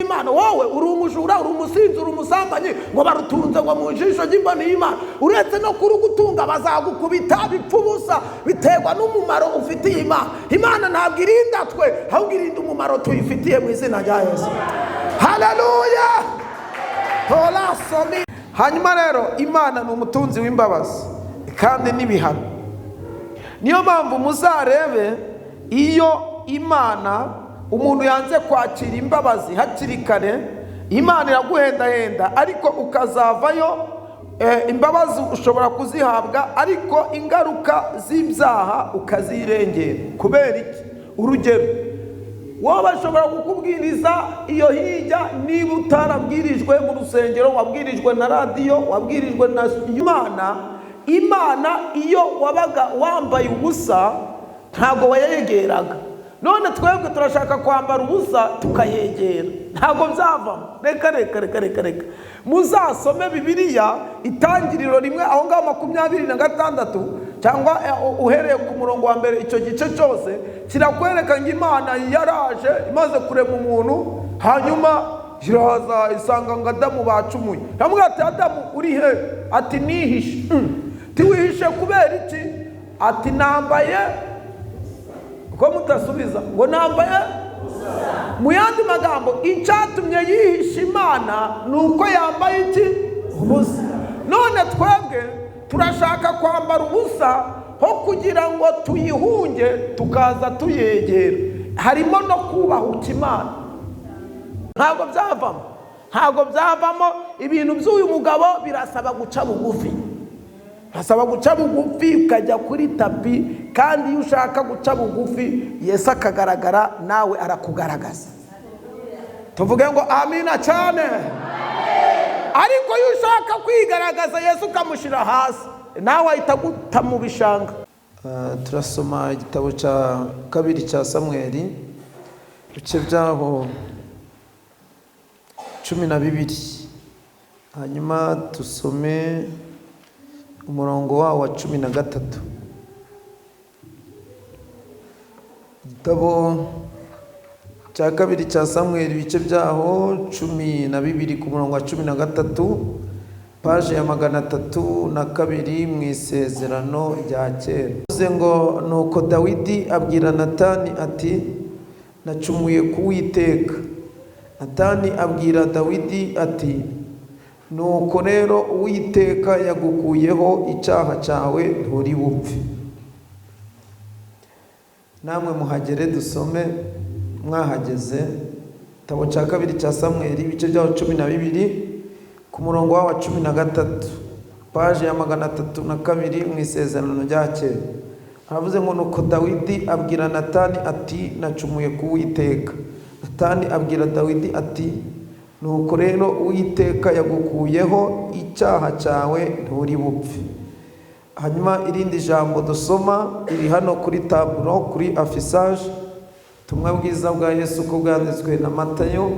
Imana wowe uri umujura, uri umusinzi, uri umusambanyi, ngo barutunze ngo mu jisho ry'imboni y'Imana. Uretse no kurugutunga bazagukubita bipfubusa, biterwa n'umumaro ufitiye Imana. Imana ntabwo irinda twe, ahubwo irinda umumaro tuyifitiye mu izina rya Yesu. Haleluya. Hola somi. Hanyuma rero Imana ni umutunzi w'imbabazi kandi n'ibihano. Niyo mpamvu muzarebe iyo Imana umuntu yanze kwakira imbabazi hakiri kare, Imana iraguhendahenda, ariko ukazavayo imbabazi ushobora kuzihabwa, ariko ingaruka z'ibyaha ukazirengera. Kubera iki? Urugero, wowe bashobora kukubwiriza iyo hirya, niba utarabwirijwe mu rusengero, wabwirijwe na radiyo, wabwirijwe na Imana iyo wabaga wambaye ubusa ntabwo wayegeraga. None twebwe turashaka kwambara ubusa tukayegera, ntabwo byavamo. Reka muzasome Bibiliya Itangiriro 1 aho ngaho 26 cyangwa uhereye ku murongo wa mbere, icyo gice cyose kirakwereka ngo Imana yaraje imaze kurema umuntu, hanyuma iraza isanga ngo Adamu bacumuye. Yamubwira ati, Adamu uri he? Ati, nihishe. Tiwihishe kubera iki? Ati, nambaye. Ko mutasubiza ngo nambaye ubusa. Mu yandi magambo, icyatumye yihisha Imana nuko yambaye iki? Ubusa. None twebwe turashaka kwambara ubusa ho kugira ngo tuyihunge tukaza tuyegera. Harimo no kubahuka Imana. Ntabwo byavamo. Ibintu by'uyu mugabo birasaba guca bugufi. Hasaba guca bugufi ukajya kuri tapi, kandi iyo ushaka guca bugufi Yesu akagaragara, nawe arakugaragaza. Tuvuge ngo amina cyane. Ariko iyo ushaka kwigaragaza Yesu ukamushyira hasi, nawe ahita guta mu bishanga. Turasoma igitabo cya 2 cya Samweli, ibice byaho 12. Hanyuma tusome umurongo wa 13. Igitabo cya 2 cya Samweli, ibice byaho 12 ku murongo wa 13, paje ya 302 mu isezerano rya kera. Uze ngo nuko Dawidi abwira Natani ati, nacumuye ku Uwiteka. Natani abwira Dawidi ati, nuko rero Uwiteka yagukuyeho icyaha cyawe, nturi bupfe. Namwe muhagere dusome mwahageze. Igitabo cya 2 cya Samweli, ibice byaho 12 ku murongo wa 13, paje ya 302 mu isezerano rya kera. Aravuze ngo nuko Dawidi abwira Natani ati, nacumuye ku Uwiteka. Natani abwira Dawidi ati, nuko rero Uwiteka yagukuyeho icyaha cyawe, nturi bupfe. Hanyuma irindi jambo dusoma iri hano kuri taburo, kuri afisage, tumwe bwiza bwa Yesu ko bwanditswe na Matayo,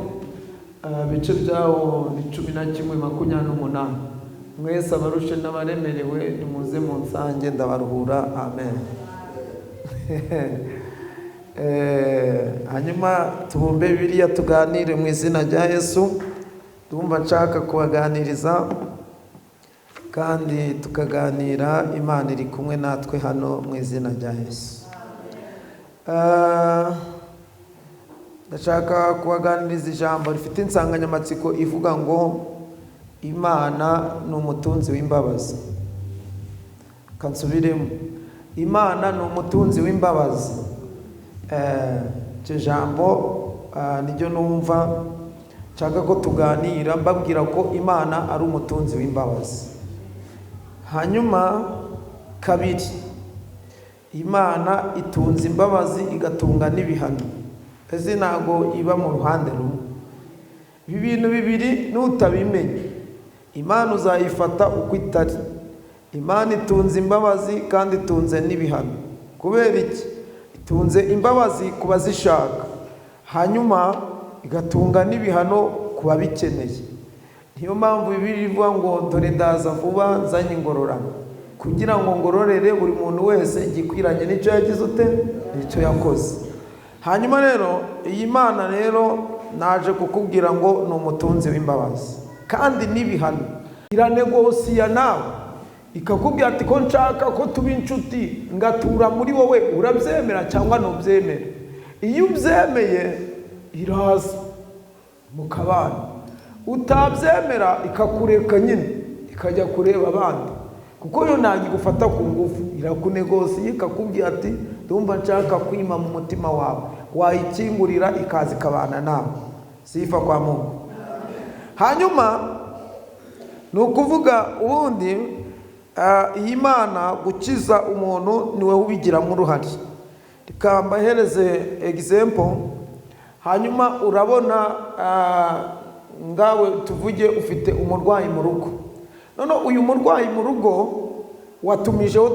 bice byaho 11:28. Mwese abarushe n'abaremerewe nimuze mu nsange ndabaruhura. Amen. Hanyuma tubumbe Bibiliya tuganire mu izina rya Yesu. Ndumva nshaka kubaganiriza kandi tukaganira, Imana iri kumwe natwe hano mu izina rya Yesu. Ndashaka kubaganiriza ijambo rifite insanganyamatsiko ivuga ngo Imana ni umutunzi w'imbabazi. Kansubiremo, Imana ni umutunzi w'imbabazi. Icyo jambo niryo numva nshaka ko tuganira, mbabwira ko Imana ari umutunzi w'imbabazi. Hanyuma kabiri, Imana itunze imbabazi igatunga n'ibihano. Ese ntago iba mu ruhande rumwe. Ibi bintu bibiri nutabimenye, Imana uzayifata uko itari. Imana itunze imbabazi kandi itunze n'ibihano. Kubera iki? Itunze imbabazi ku bazishaka, hanyuma igatunga n'ibihano ku babikeneye. Niyo mpamvu Bibiliya ivuga ngo dore ndaza vuba nzanye ingororano, kugira ngo ngororere buri muntu wese igikwiranye n'icyo yagize ute, n'icyo yakoze. Hanyuma rero iyi Mana rero naje kukubwira ngo ni umutunzi w'imbabazi kandi n'ibihano. Iranegosiya nawe ikakubwira ati ko nshaka ko tuba inshuti ngatura muri wowe, urabyemera cyangwa ntubyemere? Iyo ubyemeye iraza mukabana, utabyemera ikakureka nyine ikajya kureba abandi, kuko yo ntabwo igufata ku ngufu. Irakunegosiya ikakubwira ati ndumva nshaka kwima mu mutima wawe, wayikingurira ikaza ikabana nawe. Sifa kwa Mungu. Hanyuma ni ukuvuga ubundi iyi Mana gukiza umuntu niwe ubigiramo uruhare. Reka mbahereze example. Hanyuma urabona ngawe tuvuge ufite umurwayi mu rugo, none uyu murwayi mu rugo watumijeho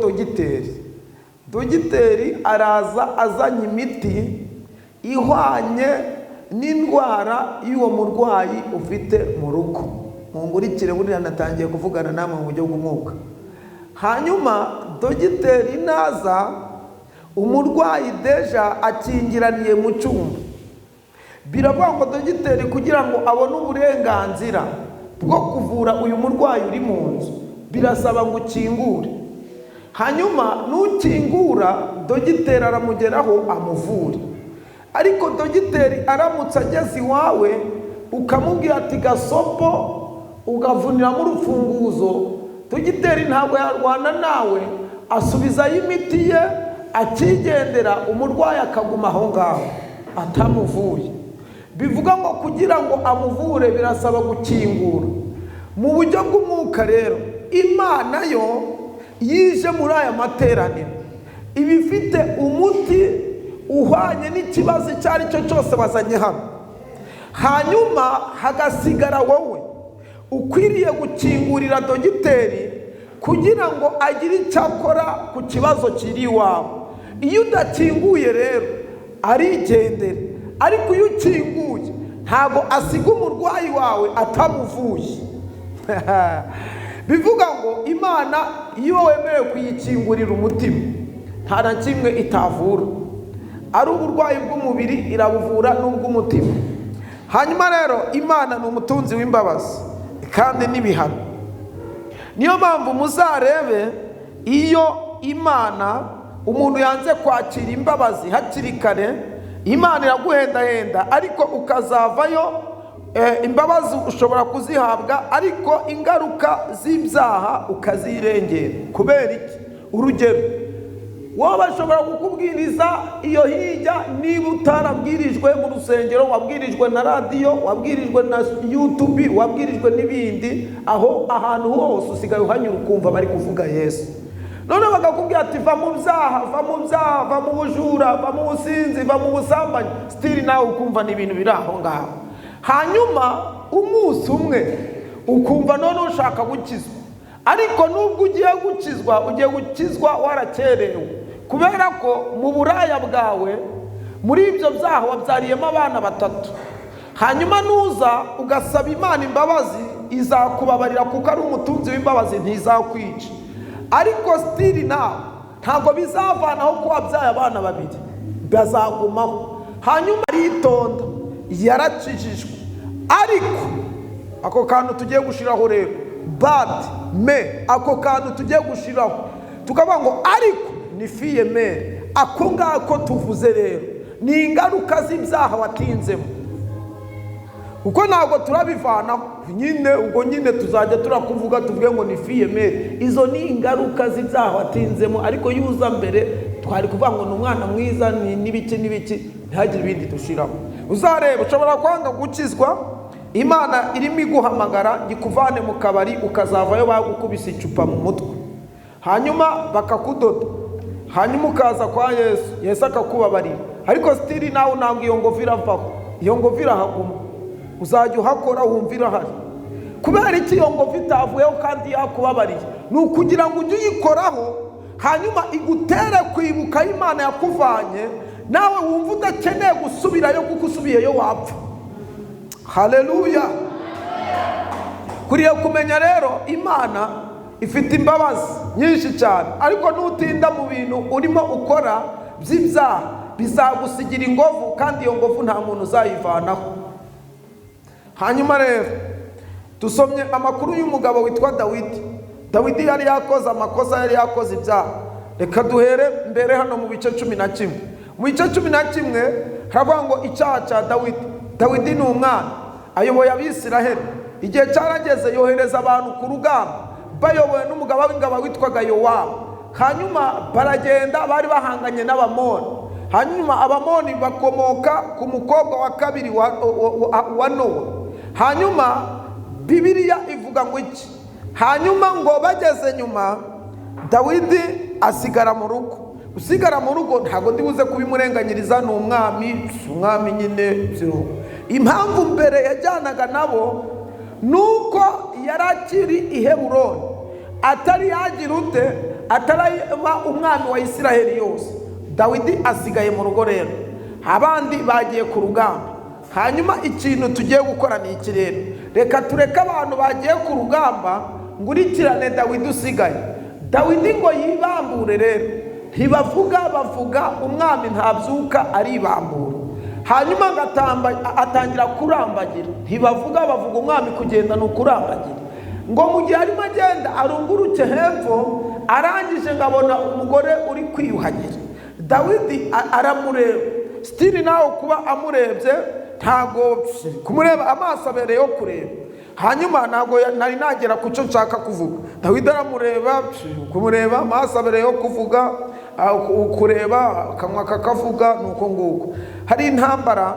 dogiteri araza azanye imiti ihwanye n'indwara y'uwo murwayi ufite mu rugo. Mungurikire buriya natangiye kuvugana namwe mu buryo bw'umwuka. Hanyuma dogiteri naza, umurwayi deja akingiraniye mu cyumba, biravuga ngo dogiteri kugira ngo abone uburenganzira bwo kuvura uyu murwayi uri mu nzu birasaba ngo ukingure. Hanyuma nukingura dogiteri aramugeraho amuvure. Ariko dogiteri aramutse ageze iwawe ukamubwira ati gasopo ugavuniramo urufunguzo, dogiteri ntabwo yarwana nawe, asubizayo imiti ye akigendera, umurwayi akaguma aho ngaho atamuvuye. Bivuga ngo kugira ngo amuvure birasaba gukingura. Mu buryo bw'umwuka rero Imana yo yije muri aya materaniro iba ifite umuti uhwanye n'ikibazo icyo ari cyo cyose bazanye hano. Hanyuma hagasigara wowe ukwiriye gukingurira dogiteri kugira ngo agire icyo akora ku kibazo kiri iwawe. Iyo udakinguye rero arigendera, ariko iyo ukinguye ntabwo asiga umurwayi wawe atamuvuye. Bivuga ngo Imana iyo wemerewe kuyikingurira umutima nta na kimwe itavura. Ari uburwayi bw'umubiri irabuvura n'ubw'umutima. Hanyuma rero Imana ni umutunzi w'imbabazi kandi n'ibihano. Niyo mpamvu muzarebe iyo Imana umuntu yanze kwakira imbabazi hakiri kare, Imana iraguhendahenda, ariko ukazavayo imbabazi ushobora kuzihabwa, ariko ingaruka z'ibyaha ukazirengera. Kubera iki? Urugero, wowe bashobora kukubwiriza iyo hirya, niba utarabwirijwe mu rusengero, wabwirijwe na radiyo, wabwirijwe na YouTube, wabwirijwe n'ibindi, aho ahantu hose usigaye uhanyura ukumva bari kuvuga Yesu. None bakakubwira ati va mu byaha, va mu byaha, va mu bujura, va mu businzi, va mu busambanyi, stili nawe ukumva n'ibintu biri aho ngaho. Hanyuma umunsi umwe ukumva none ushaka gukizwa, ariko nubwo ugiye gukizwa warakerewe, kubera ko mu buraya bwawe muri ibyo byaha wabyariyemo abana 3. Hanyuma nuza ugasaba Imana imbabazi izakubabarira kuko ari umutunzi w'imbabazi, ntizakwica. Ariko stili nawe ntabwo bizavanaho ko wabyaye abana 2, bazagumaho. Hanyuma aritonda, yarakijijwe, ariko ako kantu tugiye gushiraho rero ako kantu tugiye gushiraho tukavuga ngo ariko ni fiyemere. Ako ngako tuvuze rero ni ingaruka z'ibyaha watinzemo, kuko ntabwo turabivanaho nyine. Ubwo nyine tuzajya turakuvuga tuvuge ngo ni fiyemere. Izo ni ingaruka z'ibyaha watinzemo, ariko yuza mbere twari kuvuga ngo ni umwana mwiza, n'ibiki ntihagire ibindi dushiraho. Uzareba ushobora kwanga gukizwa, Imana irimo iguhamagara ikuvane mu kabari, ukazavayo bagukubise icupa mu mutwe, hanyuma bakakudoda, hanyuma ukaza kwa Yesu akakubabarira. Ariko stili nawe ntabwo iyo ngovi iravaho, iyo ngovi irahaguma. Uzajya uhakora wumva irahari. Kubera iki iyo ngovi itavuyeho kandi yakubabariye? Ni ukugira ngo ujye uyikoraho, hanyuma igutere kwibuka Imana yakuvanye, nawe wumva udakeneye gusubirayo, kuko usubiyeyo wapfa. Haleluya. Kuriye kumenya rero Imana ifite imbabazi nyinshi cyane, ariko nutinda mu bintu urimo ukora by'ibyaha bizagusigira ingovu, kandi iyo ngovu nta muntu uzayivanaho. hanyuma rero dusomye amakuru y'umugabo witwa Dawidi. Dawidi yari yakoze amakosa, yari yakoze ibyaha. Reka duhere mbere hano mu bice 11. Mu bice 11 haravuga ngo icyaha cya Dawidi. Dawidi ni umwana ayoboye Abisiraheli. Igihe cyarageze yohereza abantu ku rugamba bayobowe n'umugabo w'ingabo witwaga Yowabu. Hanyuma baragenda, bari bahanganye n'Abamoni. Hanyuma Abamoni bakomoka ku mukobwa wa kabiri wa Nowa. Hanyuma Bibiliya ivuga ngo iki? Hanyuma ngo bageze nyuma Dawidi asigara mu rugo. Usigara mu rugo ntago ndibuze kubimurenganyiriza, ni umwami nyine. Impamvu mbere yajyanaga nabo nuko yarakiri i Heburoni, atari yagira ute, ataraba umwami wa Isiraheli yose. Dawidi asigaye mu rugo rero, abandi bagiye ku rugamba. Hanyuma ikintu tugiye gukora ni iki rero? Reka tureke abantu bagiye ku rugamba ngurikirane Dawidi usigaye. Dawidi ngo yibambure rero, bavuga umwami ntabyuka aribambura. Hanyuma atangira kurambagira. Bavuga umwami kugenda no kurambagira. Ngo mu gihe arimo agenda arunguruke hepfo, arangije ngabona umugore uri kwiyuhagira. Dawidi aramureba. Stili nawe kuba amurebye ntago kumureba amaso abereyeho kureba. Hanyuma ntago nari nagera ku cyo nshaka kuvuga. Dawidi aramureba, kumureba amaso abereyeho kuvuga, kureba akanwa kakavuga, nuko nguko. Hari intambara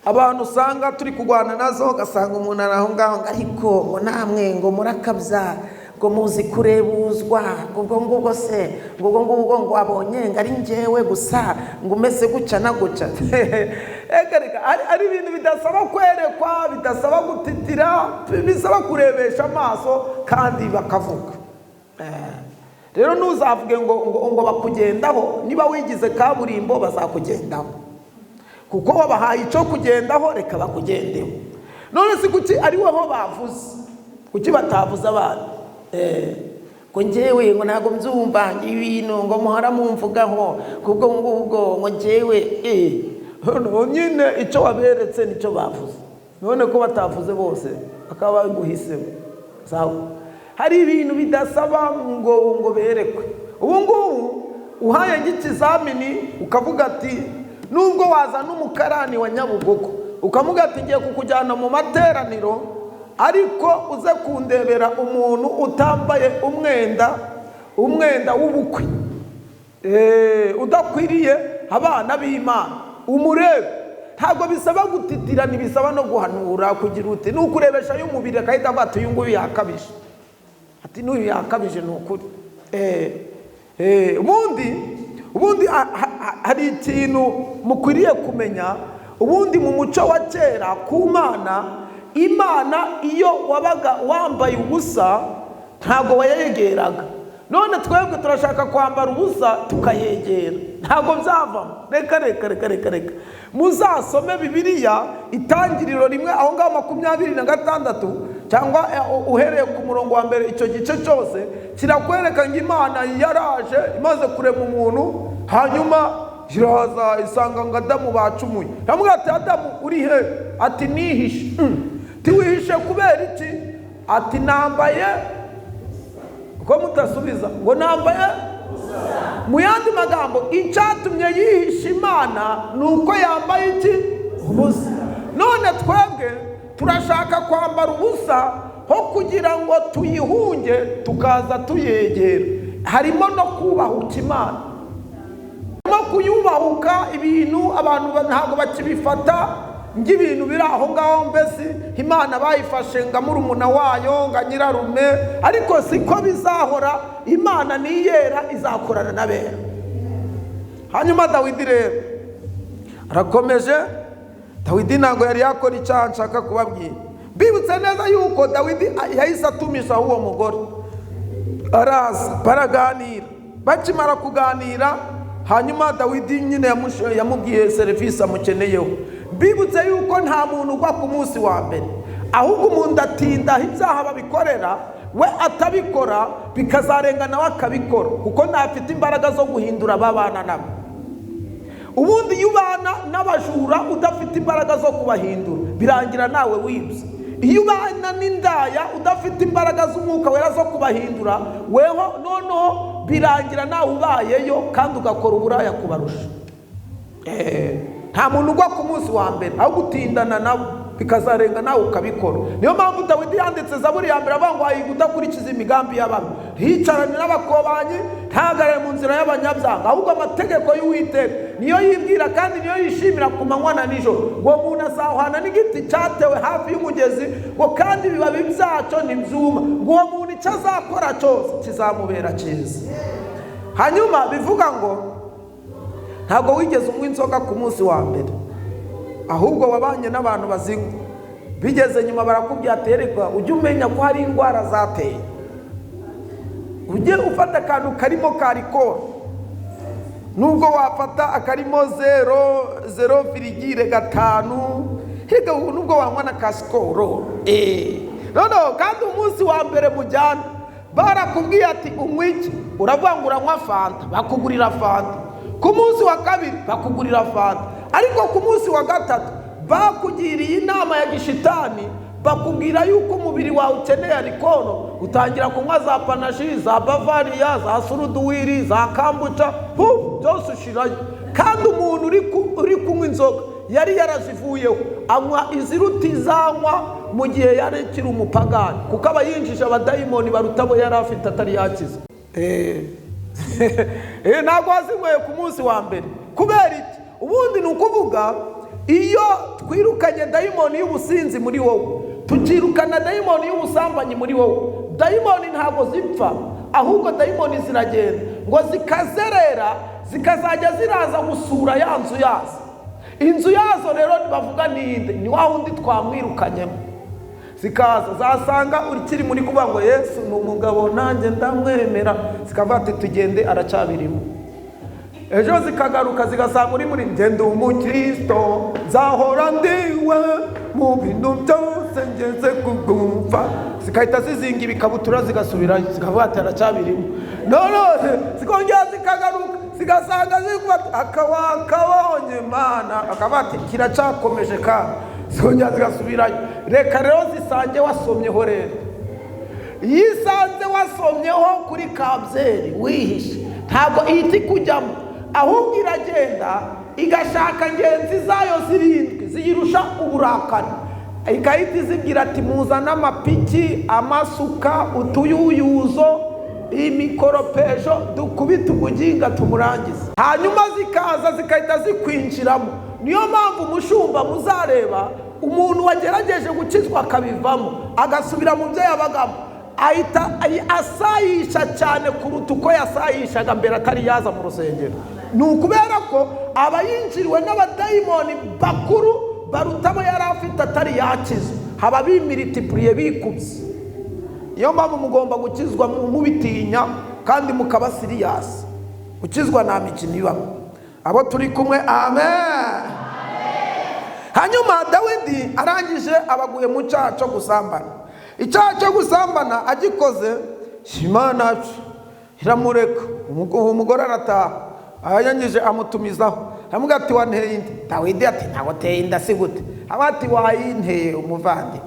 abantu usanga turi kugwana nazo, gasanga umuntu araho ngaho ariko ngo namwe ngo murakabya, ngo muzi kurebuzwa, ngo se ngo abonye ngari njyewe gusa ngo umeze guca na guca. Ari ibintu bidasaba kwerekwa, bidasaba gutitira, bisaba kurebesha amaso kandi bakavuga. Rero ntuzavuge ngo bakugendaho, niba wigize kaburimbo bazakugendaho, kuko wabahaye icyo kugendaho, reka bakugendeho. None si kuki ari woho bavuze, kuki batavuze abana? Ngo njyewe ngo ntago mbyumva ibintu ngo muhora mumvugaho, kubwo ngubwo ngo njyewe nyine icyo waberetse nicyo bavuze. None ko batavuze bose akaba baguhisemo. Sawa, hari ibintu bidasaba ngo berekwe. Ubu ngubu uhaye nk'ikizamini ukavuga ati, nubwo wazana umukarani wa Nyabugogo ukavuga ati ngiye kukujyana mu materaniro, ariko uze kundebera umuntu utambaye umwenda w'ubukwe, udakwiriye abana b'Imana, umurebe. Ntabwo bisaba gutitira, ntibisaba no guhanura kugira uti nukurebesha y'umubiri akahita bati uyu nguyu yakabije, ati n'uyu yakabije n'ukuri. Ubundi hari ikintu mukwiriye kumenya. Ubundi mu muco wa kera ku Imana iyo wabaga wambaye ubusa ntabwo wayegeraga. None twebwe turashaka kwambara ubusa tukayegera, ntabwo byavamo. Reka muzasome Bibiliya Itangiriro 1 aho ngaho 26 cyangwa uhereye ku murongo wa mbere. Icyo gice cyose kirakwereka ngo Imana yaraje imaze kurema umuntu, hanyuma iraza isanga ngo Adamu bacumuye. Yamubwira ati, Adamu uri he? Ati nihishe. Tiwihishe kubera iki? Ati nambaye. Uko mutasubiza ngo nambaye mu yandi magambo, icyatumye yihisha Imana nuko yambaye iki? Ubusa. None twebwe turashaka kwambara ubusa ho kugira ngo tuyihunge tukaza tuyegera. Harimo no kubahuka Imana, no kuyubahuka ibintu abantu ntabwo bakibifata ng'ibintu biri aho ngaho. Mbese Imana bayifashe nga murumuna wayo nga nyirarume, ariko siko bizahora. Imana ni yera, izakorana n'abera. Hanyuma Dawidi rero arakomeje. Dawidi ntabwo yari yakora icyaha nshaka kubabwira. Bibutse neza yuko Dawidi yahise atumisha uwo mugore, araza baraganira. Bakimara kuganira, hanyuma Dawidi nyine yamubwiye serivisi amukeneyeho. Bibutse yuko nta muntu ugwa ku munsi wa mbere, ahubwo umuntu atinda ibyaha babikorera, we atabikora bikazarengana we akabikora, kuko ntafite imbaraga zo guhindura ababana nabo. Ubundi iyo ubana n'abajura udafite imbaraga zo kubahindura, birangira nawe wibye. Iyo ubana n'indaya udafite imbaraga z'umwuka wera zo kubahindura, weho noneho birangira nawe ubayeyo kandi ugakora uburaya kubarusha. Nta muntu ugwa ku munsi wa mbere, aho gutindana nabo bikazarenga nawe ukabikora. Niyo mpamvu Dawidi yanditse Zaburi ya mbere avuga ngo ahiga udakurikiza imigambi y'ababi, ntiyicarane n'abakobanyi, ntagare mu nzira y'abanyabyaha, ahubwo amategeko y'Uwiteka niyo yibwira kandi niyo yishimira ku manywa na nijoro. Ngo umuntu azahwana n'igiti cyatewe hafi y'umugezi, ngo kandi ibibabi byacyo ntibyuma, ngo uwo muntu icyo azakora cyose kizamubera cyiza. Hanyuma bivuga ngo ntabwo wigeze unywa inzoga ku munsi wa mbere, ahubwo wabanye n'abantu bazinywa. Bigeze nyuma barakubwira atereka ujye umenya ko hari indwara zateye, ujye ufata akantu karimo karikoro, nubwo wafata akarimo 0,5 higa nubwo wanywa na kasikoro. Noneho kandi umunsi wa mbere mujyana barakubwiye ati umwiki, uravuga ngo uranywa fanta, bakugurira fanta. Ku munsi wa kabiri bakugurira fanta, ariko ku munsi wa gatatu bakugiriye inama ya gishitani, bakubwira yuko umubiri wawe ukeneye alikono, utangira kunywa za panashi, za bavaria, za suruduwiri, za kambucha, byose ushirayo. Kandi umuntu uri kunywa inzoga yari yarazivuyeho, anywa iziruta izanywa mu gihe yari kiri umupagani, kuko aba yinjije abadayimoni barutabo yari afite atari yakiza. Ntabwo wazinyweye ku munsi wa mbere. Kubera iki? Ubundi ni ukuvuga iyo twirukanye dayimoni y'ubusinzi muri wowe, tukirukana dayimoni y'ubusambanyi muri wowe, dayimoni ntabwo zipfa, ahubwo dayimoni ziragenda ngo zikazerera, zikazajya ziraza gusura ya nzu yazo. Inzu yazo rero bavuga ninde? Ni wa wundi twamwirukanyemo. Zikaza zasanga urikiri muri kuvuga ngo Yesu ni umugabo nanjye ndamwemera, zikavuga ati tugende aracyabirimo. Ejo zikagaruka zigasanga uri muri ngende umukristo, nzahora ndiwe mu bintu byose ngeze kugumva. Zikahita zizinga ibikabutura zigasubirayo, zikavuga ati aracyabirimo. None zikongera zikagaruka zigasanga zikuba akawakabonye Mana, akavuga ati kiracyakomeje kandi zongera zigasubirayo. Reka rero zisange wasomyeho rero. Yisanze wasomyeho kuri Kabyeri wihishe, ntabwo ihita kujyamo, ahubwo iragenda igashaka ngenzi zayo zirindwi ziyirusha uburakari, ikahita izibwira ati muzana amapiki, amasuka, utuyuyuzo, imikoropejo, dukubita ubuginga tumurangize. Hanyuma zikaza zikahita zikwinjiramo. Niyo mpamvu umushumba muzareba umuntu wagerageje gukizwa akabivamo agasubira mu byo yabagamo, ahita asayisha cyane kuruta uko yasayishaga mbere atari yaza mu rusengero. Ni ukubera ko aba yinjiriwe n'abadayimoni bakuru baruta abo yari afite atari yakiza, haba bimiritipuriye bikubye. Iyo mpamvu mugomba gukizwa mubitinya kandi mukaba siriyasi. Gukizwa nta mikino ibamo. Abo turi kumwe, amen. Hanyuma Dawidi arangije abaguye mu cyaha cyo gusambana. Icyaha cyo gusambana agikoze, Imana iramureka. Umugore arataha, ayanyije amutumizaho, aramubwira ati wanteye inda. Dawidi ati ntabwo teye inda si gute? Abati wayinteye umuvandi.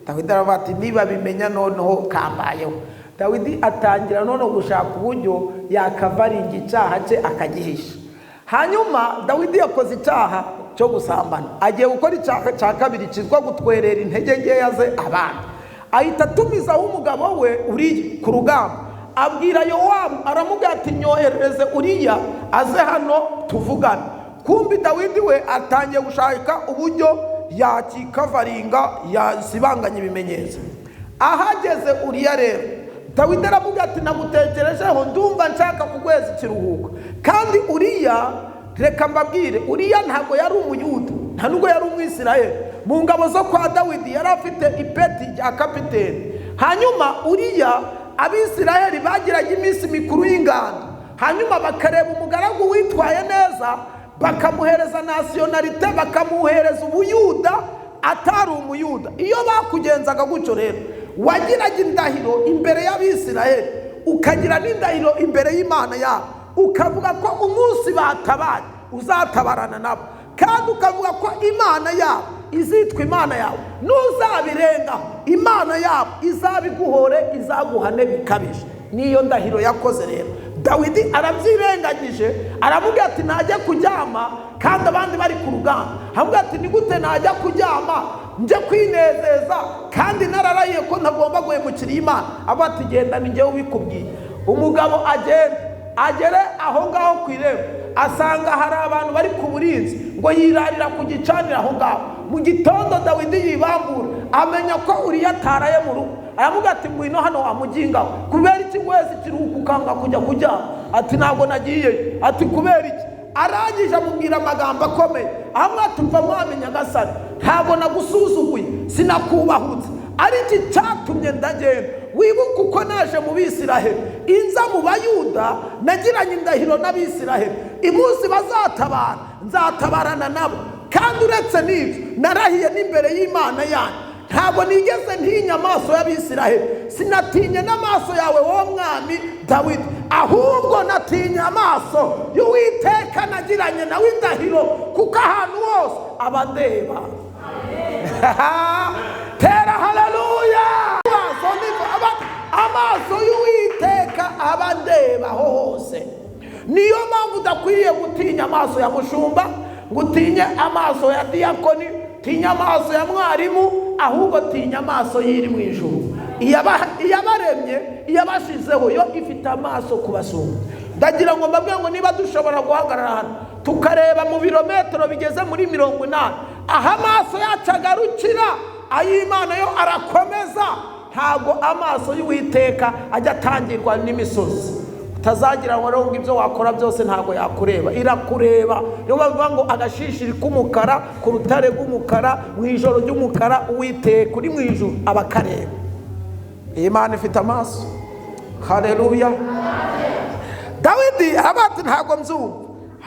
Dawidi aravuga ati niba bimenya noneho kambayeho. Dawidi atangira noneho gushaka uburyo yakavaringa icyaha cye akagihisha. Hanyuma Dawidi yakoze icyaha cyo gusambana, agiye gukora icyaha cya kabiri cyitwa gutwerera intege nkeya ze abana. Ahita atumizaho umugabo we uri ku rugamba, abwira Yowabu, aramubwira ati nyoherereze Uriya aze hano tuvugane. Kumbi Dawidi we atangiye gushaka uburyo yakikavaringa, yasibanganya ibimenyetso. Ahageze Uriya rero, Dawidi aramubwira ati namutekerejeho, ndumva nshaka kugweza ikiruhuko. Kandi Uriya, reka mbabwire, Uriya ntabwo yari umuyuda, nta nubwo yari umwisirayeli. Mu ngabo zo kwa Dawidi yari afite ipeti rya kapiteni. Hanyuma Uriya, abisirayeli bagiraga iminsi mikuru y'ingando, hanyuma bakareba umugaragu witwaye neza bakamuhereza nationalite, bakamuhereza ubuyuda atari umuyuda. Iyo bakugenzaga gutyo rero, wagiraga indahiro imbere y'abisirayeli, ukagira n'indahiro imbere y'Imana yabo, ukavuga ko umunsi batabaye uzatabarana nabo, kandi ukavuga ko Imana yabo izitwa imana yawe, nuzabirengaho imana yabo izabiguhore, izaguhane bikabije. Niyo ndahiro yakoze rero. Dawidi arabyirengagije, aravuga ati najya kuryama kandi abandi bari ku rugamba. Aravuga ati ni gute najya kuryama nje kwinezeza kandi nararaye ko ntagomba guhemukira Imana? Avuga ati genda ni njyewe ubikubwiye. Umugabo agere aho ngaho ku irembo, asanga hari abantu bari ku burinzi, ngo yirarira ku gicaniro aho ngaho. Mu gitondo Dawidi yibambura, amenya ko Uriya ataraye mu rugo. Aravuga ati ngwino hano wamuginga, kubera iki wese kiruhuko ukanga kujya kuryama? Ati ntabwo nagiye. Ati kubera iki? Arangije amubwira amagambo akomeye, ahamwe ati mva mwami Nyagasani, ntabwo nagusuzuguye, sinakubahutse, ari iki cyatumye ndagenda. Wibuka uko naje mu Bisiraheli, inza mu Bayuda, nagiranye indahiro n'Abisiraheli, imunsi bazatabara nzatabarana nabo. Kandi uretse n'ibyo narahiye n'imbere y'Imana yanyu, ntabwo nigeze ntinya amaso y'Abisiraheli, sinatinye n'amaso yawe wowe mwami Dawidi, ahubwo natinya amaso y'Uwiteka nagiranye nawe indahiro, kuko ahantu hose abandeba. Tera haleluya! Amaso y'Uwiteka abandeba hose. Niyo mpamvu udakwiriye gutinya amaso ya mushumba, ngo utinye amaso ya diyakoni, tinya amaso ya mwarimu, ahubwo tinya amaso y'iri mu ijuru. Iyabaremye, iyabashizeho, yo ifite amaso kubasumba. Ndagira ngo mbabwire ngo niba dushobora guhagarara hano tukareba mu birometero bigeze muri 80, aha amaso yacu agarukira, ay'Imana yo arakomeza. Ntabwo amaso y'Uwiteka ajya atangirwa n'imisozi. Utazagira ngo rero ibyo wakora byose ntabwo yakureba, irakureba. Niyo bavuga ngo agashishiri k'umukara ku rutare rw'umukara mu ijoro ry'umukara, Uwiteka uri mu ijuru abakareba. Imana ifite amaso. Haleluya. Dawidi abati ntabwo mbyumva,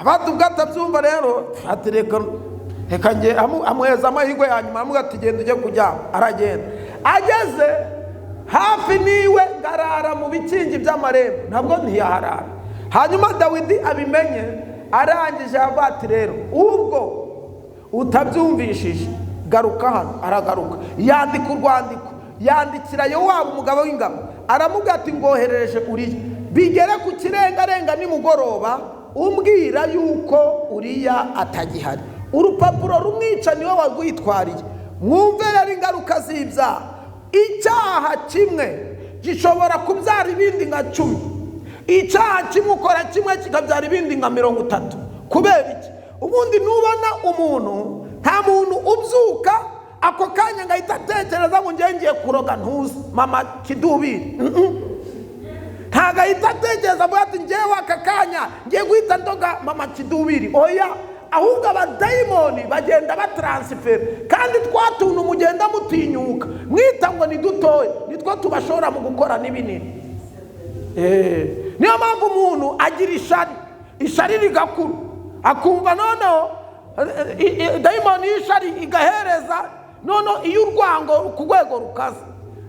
abati ubwatabyumva rero ati reka nge amweza amahirwe yanyuma, amuga ati genda ujye kuryama. Aragenda, ageze hafi niwe ngarara mu bikingi by'amarembo, ntabwo ntiyaharara. Hanyuma Dawidi abimenye, arangije abati rero ubwo utabyumvishije garuka hano. Aragaruka, yandika urwandiko, yandikira Yowabu umugabo w'ingabo, aramuga ati ngoherereje Uriya, bigere ku kirengarenga nimugoroba umbwira yuko Uriya atagihari. Urupapuro rumwica niwe wagwitwariye. Mwumve rero ingaruka z'ibyaha. Icyaha kimwe gishobora kubyara ibindi nka 10. Icyaha kimwe ukora kimwe kikabyara ibindi nka 30. Kubera iki? Ubundi nubona umuntu, nta muntu ubyuka ako kanya ngahita atekereza ngo ngiye kuroga ntuzi mama Kidubiri. Ntagahita atekereza ati ngewe aka kanya ngiye guhita ndoga mama Kidubiri. Oya, ahubwo abadayimoni bagenda batransfera, kandi twatuntu mugenda mutinyuka mwita ngo ni dutoye, nitwo tubashora mu gukora n'ibinini. Niyo mpamvu umuntu agira ishari rigakuru, akumva noneho dayimoni y'ishari igahereza noneho iyo urwango ku rwego rukaze,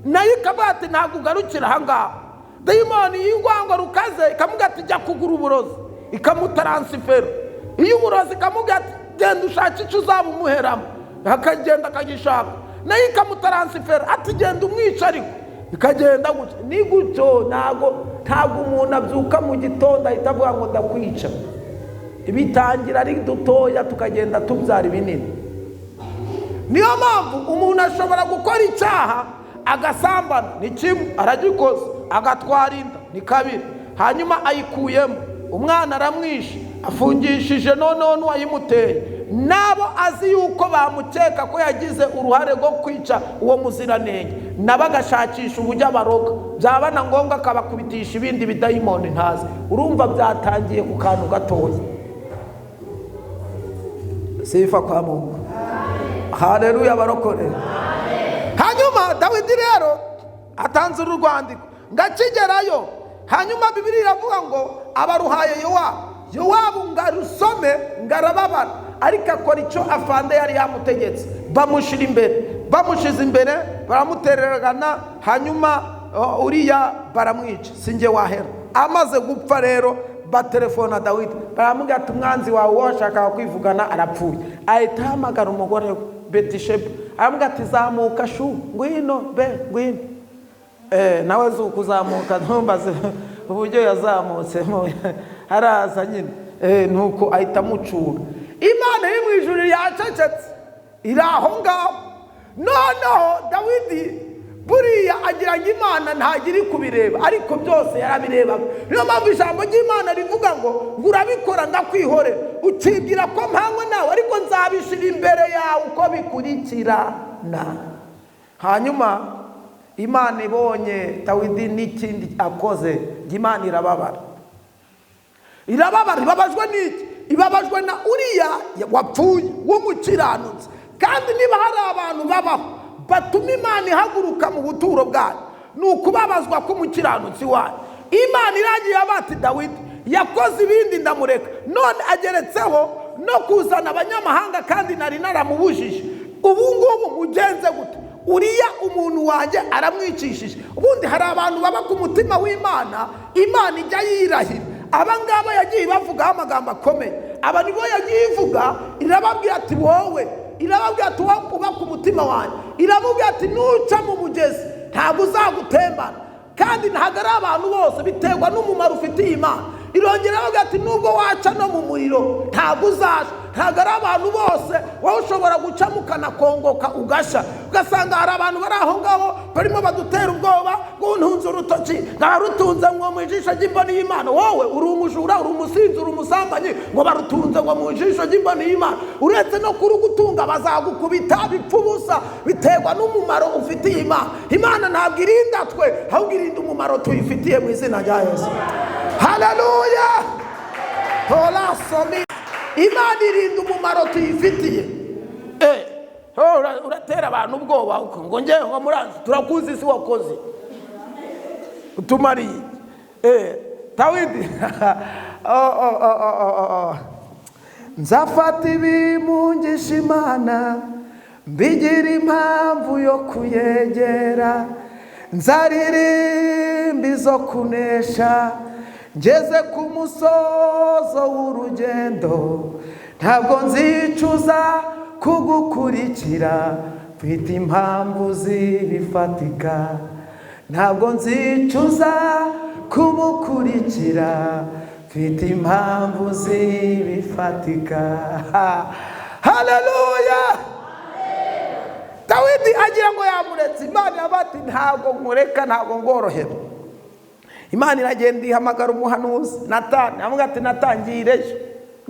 nayo ikavuga ati ntabwo ugarukira aha ngaha. Dayimoni y'urwango rukaze ikamuga ati jya kugura uburozi, ikamutaransifera. Iyo uburozi ikamuga ati genda ushake icyo uzaba umuheramo, akagenda akagishaka. Nayo ikamutaransifera ati genda umwica, ariko ikagenda gutya. Ni gutyo, ntabwo umuntu abyuka mu gitondo ahita avuga ngo ndakwica. Bitangira ari dutoya tukagenda tubyara ibinini. Niyo mpamvu umuntu ashobora gukora icyaha agasambana, ni kimwe, aragikoze, agatwara inda, ni kabiri, hanyuma ayikuyemo, umwana aramwishe, afungishije noneho n'uwayimuteye, nabo azi yuko bamukeka ko yagize uruhare rwo kwica uwo muziranenge, nabo agashakisha uburyo abaroga, byaba na ngombwa akabakubitisha ibindi bidayimoni ntazi. Urumva byatangiye ku kantu gatoya. Sifa kwa Mungu. Haleluya barokore. Hanyuma Dawidi rero atanze urwandiko, ngakigerayo. Hanyuma Bibiliya iravuga ngo abaruhaye Yowabu ngarusome ngarababara, ariko akora icyo afande yari yamutegetse. Bamushize imbere baramutereragana, hanyuma Uriya baramwica, sinjye wahera. Amaze gupfa rero batelefona Dawidi, baramubwira ati umwanzi wawe washakaga kwivugana arapfuye. Ahita ahamagara umugore we Betisheba, aravuga ati zamuka shu, ngwino ngwino. Nawe zuko uzamuka, ntumbaze uburyo yazamutse haraza nyine. Nuko ahita amucura. Imana iri mu ijuru yacecetse, iri aho ngaho. Noneho Dawidi buriya agira ngo Imana ntagiri kubireba, ariko byose yarabirebaga. Niyo mpamvu ijambo ry'Imana rivuga ngo urabikora ndakwihorera, ukibwira ko mpangwe nawe, ariko nzabishira imbere yawe uko bikurikirana. Hanyuma Imana ibonye Dawidi n'ikindi akoze, Imana irababara. Ibabajwe n'iki? Ibabajwe na Uriya wapfuye w'umukiranutsi. Kandi niba hari abantu babaho batuma Imana ihaguruka mu buturo bwayo, ni ukubabazwa k'umukiranutsi wayo. Imana iragiye abati Dawidi yakoze ibindi ndamureka, none ageretseho no kuzana abanyamahanga kandi nari naramubujije. Ubu ngubu mugenze gute? Uriya umuntu wanjye aramwicishije. Ubundi hari abantu baba ku mutima w'Imana, Imana ijya yirahira. Abangaba yagiye bavugaho amagambo akomeye. Aba nibo yagiye ivuga, irababwira ati wowe, irababwira ati wowe uba ku mutima wanjye, irababwira ati nuca mu mugezi ntabwo uzagutembana. Kandi ntabwo ari abantu bose, biterwa n'umumaro ufitiye Imana. Irongera iravuga ati nubwo waca no mu muriro ntabwo uzaje. Ntabwo ari abantu bose wowe ushobora gucamo ukanakongoka ugasha. Ugasanga hari abantu bari aho ngaho barimo badutera ubwoba ngo ntunze urutoki ngarutunze ngo mu ijisho ry'imboni y'Imana. Wowe uri umujura, uri umusinzi, uri umusambanyi, ngo barutunze ngo mu ijisho ry'imboni y'Imana. Uretse no kurugutunga bazagukubita bipfubusa, biterwa n'umumaro ufitiye Imana. Imana ntabwo irinda twe, ahubwo irinda umumaro tuyifitiye mu izina rya Yesu. Haleluya. Hola somi. Imana irinda umumaro tuyifitiye. Uratera abantu ubwoba ngo ngewe ngo muranzi turakuzi isi wakoze utumariye. Dawidi nzafata ibimungisha Imana, mbigira impamvu yo kuyegera, nzaririmba izo kunesha, ngeze ku musozo w'urugendo, ntabwo nzicuza kugukurikira, mfite impamvu zibifatika, ntabwo nzicuza kumukurikira, mfite impamvu zibifatika. Haleluya. Dawidi agira ngo yamuretse, Imana irabati ntabwo nkureka, ntabwo ngorohera. Imana iragenda ihamagara umuhanuzi Natani, avuga ati Natani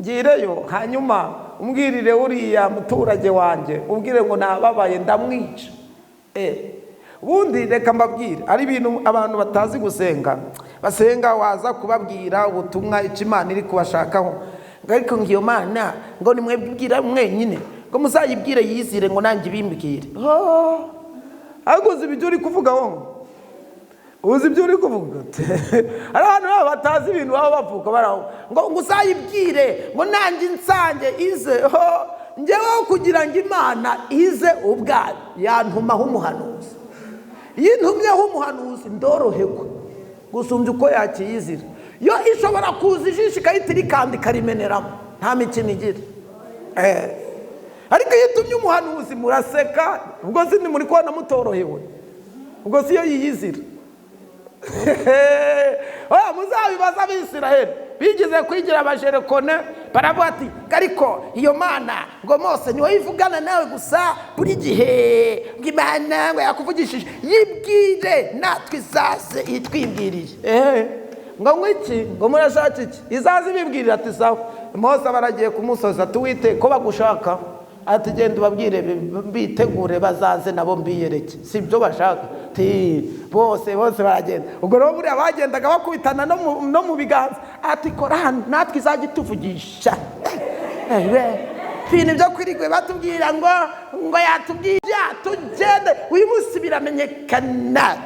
ngireyo, hanyuma umbwirire uriya muturage wanjye, ubwire ngo nababaye ndamwica. Ubundi reka mbabwire, ari ibintu abantu batazi gusenga, basenga waza kubabwira ubutumwa icyo Imana iri kubashakaho, ariko ngiyo Mana ngo nimwebwira mwenyine, ngo muzayibwire yizire ngo nanjye bimbwire. Aguze ibyo uri kuvuga wowe, uzi ibyo uri kuvuga. Ari abantu batazi ibintu baba bavuga baraho ngo uzayibwire ngo nanjye nsange ize. Ngewe kugira ngo Imana ize ubwayo yantumaho umuhanuzi. Yintumyeho umuhanuzi ndoroherwa gusumbya uko yakiyizira. Yo ishobora kuza ijisho ikayitira kandi ikarimeneramo, nta mikino igira. Ariko iyo itumye umuhanuzi muraseka, ubwo sindi muri kubona mutorohewe, ubwo siyo yiyizira. Muzabibaza Abisiraheli bigize kwigira abajerekone, baravuga ati ariko iyo Mana ngo Mose niwe yivugana nawe gusa buri gihe, ngo Imana ngo yakuvugishije, yibwire natwe izaze itwibwiriye. Ngo mwiki ngo murashaka iki? Izaze ibibwirira ati sawa. Mose baragiye kumusoza, tuwite ko bagushaka, ati genda ubabwire bitegure bazaze nabo mbiyereke, si byo bashaka. Bose baragenda. Ubwo rero buriya bagendaga bakubitana no mu biganza, ati kora hano natwe izajya ituvugisha. Ibintu byo kwirigwe batubwira ngo yatubwira tugende, uyu munsi biramenyekana.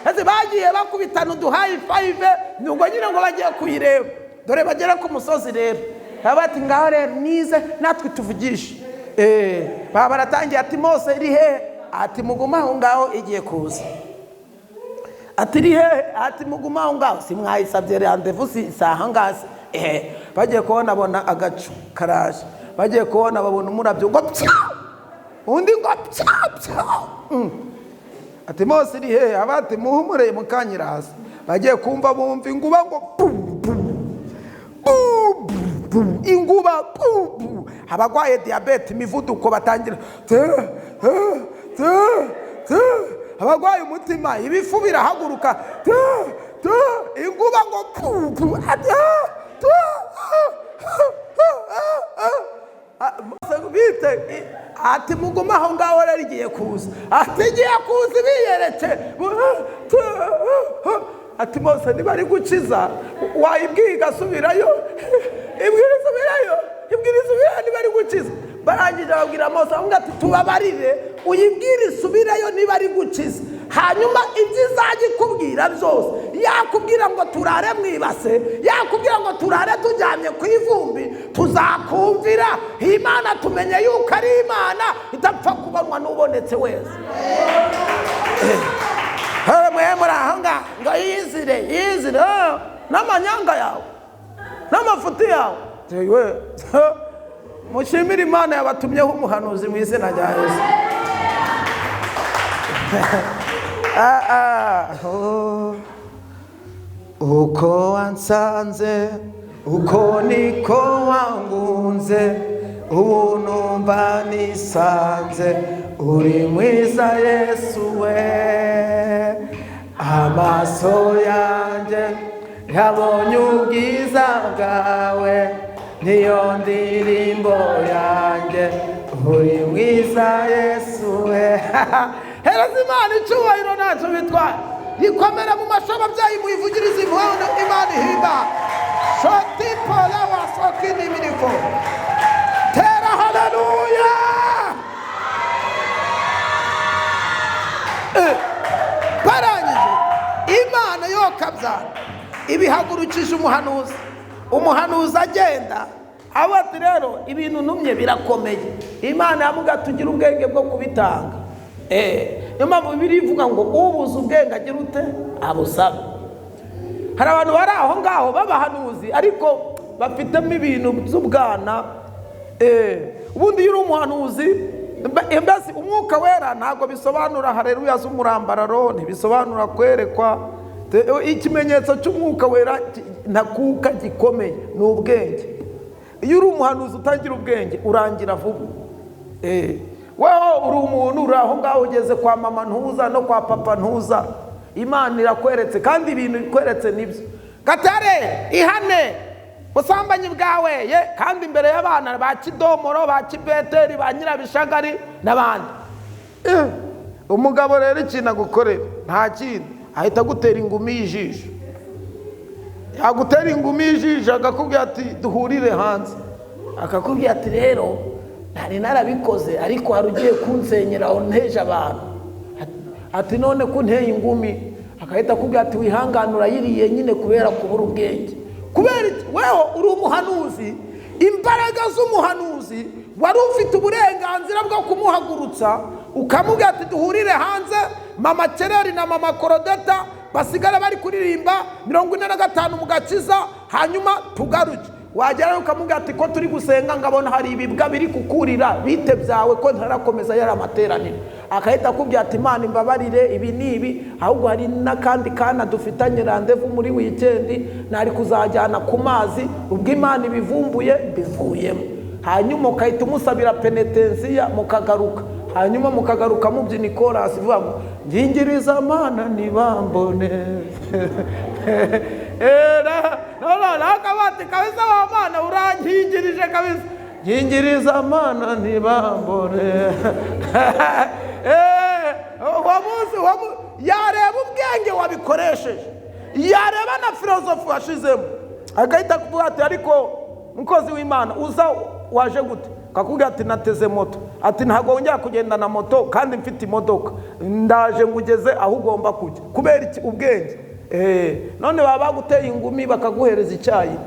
Ese bagiye bakubitana uduhayi 5, ngo nyine ngo bagiye kuyireba. Dore bagera ku musozi rero, bati ngaho rero nize natwe tuvugisha. Baba baratangiye ati Mose iri he? Ati muguma aho ngaho igiye kuza. Ati iri he? Ati muguma aho ngaho, simwayisabye rendezvous si saha ngazi. Bagiye kubona agacu karaje, bagiye kubona babona umurabyo ngo pya, undi ngo pya pya. Ati Mose iri hehe? Abati muhumure mukanyiraza. Bagiye kumva bumva inguba ngo inguba, abagwaye diabete imivuduko batangira, abagwaye umutima ibifu birahaguruka, inguba ngo bite. Ati muguma aho ngaho rero igiye kuza. Ati igiye kuza ibiyeretse. Ati Mose ntibari gukiza, wayibwiye igasubirayo, ibwira isubirayo, ibwira isubirayo, ntibari gukiza. Barangije babwira Mose avuga ati tubabarire uyibwire isubirayo ntibari gukiza, hanyuma ibyo izajya ikubwira byose, yakubwira ngo turare mwibase, yakubwira ngo turare tujyanye ku ivumbi, tuzakumvira. Imana tumenye yuko ari Imana idapfa kubanwa n'ubonetse wese. Mwe muri aho ngaho ngo yizire n'amanyanga yawe n'amafuti yawe. Mushimire Imana yabatumyeho umuhanuzi mu izina rya Yesu. Uko wansanze uko niko wangunze, ubu numva nisanze uri mwiza Yesu we. Amaso yanjye yabonye ubwiza bwawe, niyo ndirimbo yanjye uri mwiza Yesu we. Hereza Imana icyubahiro ntacyo bitwaye. Yikomere mu mashaba byayi muyivugirize impundu Imana ihimba. Shoti pola wasoki n'imiriko. Tera haleluya. Barangije Imana yokabyara ibihagurukije umuhanuzi agenda abati rero ibintu numye birakomeye. Imana yamuga tugira ubwenge bwo kubitanga. Impamvu birivuga ngo ubuze ubwenge agira ute abusaba. Hari abantu bari aho ngaho babahanuzi ariko bafitemo ibintu by'ubwana. Ubundi yuri umuhanuzi mbese umwuka wera ntabwo bisobanura haleluya z'umurambararo, ntibisobanura kwerekwa. Ikimenyetso cy'umwuka wera ntakuka gikomeye ni ubwenge. Iyo uri umuhanuzi utagira ubwenge urangira vuba. Weho uri umuntu uri aho ngaho ugeze kwa mama ntuza no kwa papa ntuza, Imana irakweretse kandi ibintu ikweretse nibyo. Gatare ihane busambanyi bwawe ye kandi imbere y'abana ba Kidomoro, ba Kibeteri, ba Nyirabishagari n'abandi. Umugabo rero ikintu agukorera nta kindi, ahita gutera ingumi y'ijisho. Yagutera ingumi y'ijisho akakubwira ati duhurire hanze. Akakubwira ati rero ntari narabikoze ariko hari ugiye kunsenyera onteje abantu. Ati none ko nteye ingumi. Akahita akubwira ati wihanganura yiriye nyine kubera kubura ubwenge. Kubera weho uri umuhanuzi, imbaraga z'umuhanuzi wari ufite uburenganzira bwo kumuhagurutsa ukamubwira ati duhurire hanze. Mama Kereri na Mama Korodeta basigara bari kuririmba 45 mu gakiza, hanyuma tugaruke. Wagera ukamubwira ati ko turi gusenga ngabona hari ibibwa biri kukurira bite byawe ko ntarakomeza yari amateraniro. Akahita akubwira ati Imana imbabarire ibi nibi, ahubwo hari n'akandi kana dufitanye randevu muri weekend nari kuzajyana ku mazi, ubwo Imana ibivumbuye bivuyemo. Hanyuma ukahita umusabira penetensiya mukagaruka, hanyuma mukagaruka mubyina chorus ivuga ngo ngingiriza Mana nibambone. Nakabati kabisa wa Mana urangingirije kabisa, ngingiriza Mana nibambone. Yareba ubwenge wabikoresheje, yareba na filozofi washizemo, agahita kuvuga ati ariko mukozi w'Imana uza waje gute? Kakubwira ati nateze moto. Ati ntago njya kugenda na moto kandi mfite imodoka, ndaje ngugeze aho ugomba kujya. Kubera iki? Ubwenge. None baba baguteye ingumi bakaguhereza icyayi,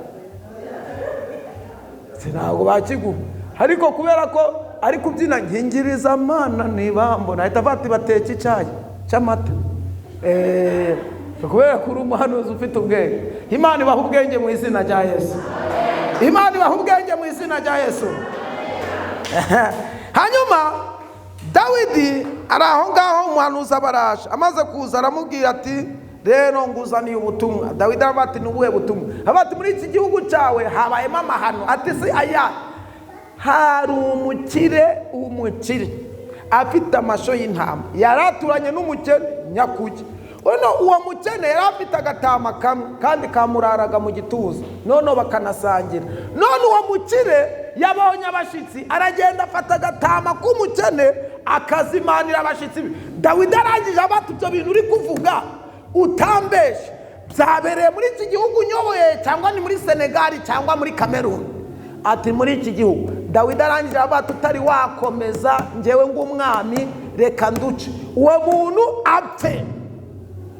sinago bakiguha. Ariko kubera ko ari kubyina ngingiriza Mana nibambona, ahita bati bateka icyayi cy'amata. Kubera ko uri umuhanuzi ufite ubwenge. Imana ibaha ubwenge mu izina rya Yesu. Imana ibaha ubwenge mu izina rya Yesu. hanyuma Dawidi ari aho ngaho, umuhanuzi abaraje, amaze kuza aramubwira ati rero nguzaniye ubutumwa. Dawidi aravuga ati ni ubuhe butumwa? Aravuga ati muri iki gihugu cyawe habayemo amahano. Ati si aya, hari umukire afite amasho y'intama, yaraturanye n'umukene nyakuge. Uwo mukene yari afite agatama kamwe kandi kamuraraga mu gituza, none bakanasangira. None uwo mukire yabonye abashitsi, aragenda afata agatama k'umukene akazimanira abashitsi. Dawidi arangije abati ibyo bintu uri kuvuga utambeshe, byabereye muri iki gihugu nyoboye cyangwa ni muri Senegali cyangwa muri Cameroon? Ati muri iki gihugu. Dawidi arangije abati utari wakomeza njyewe ng'umwami, reka nduce uwo muntu apfe.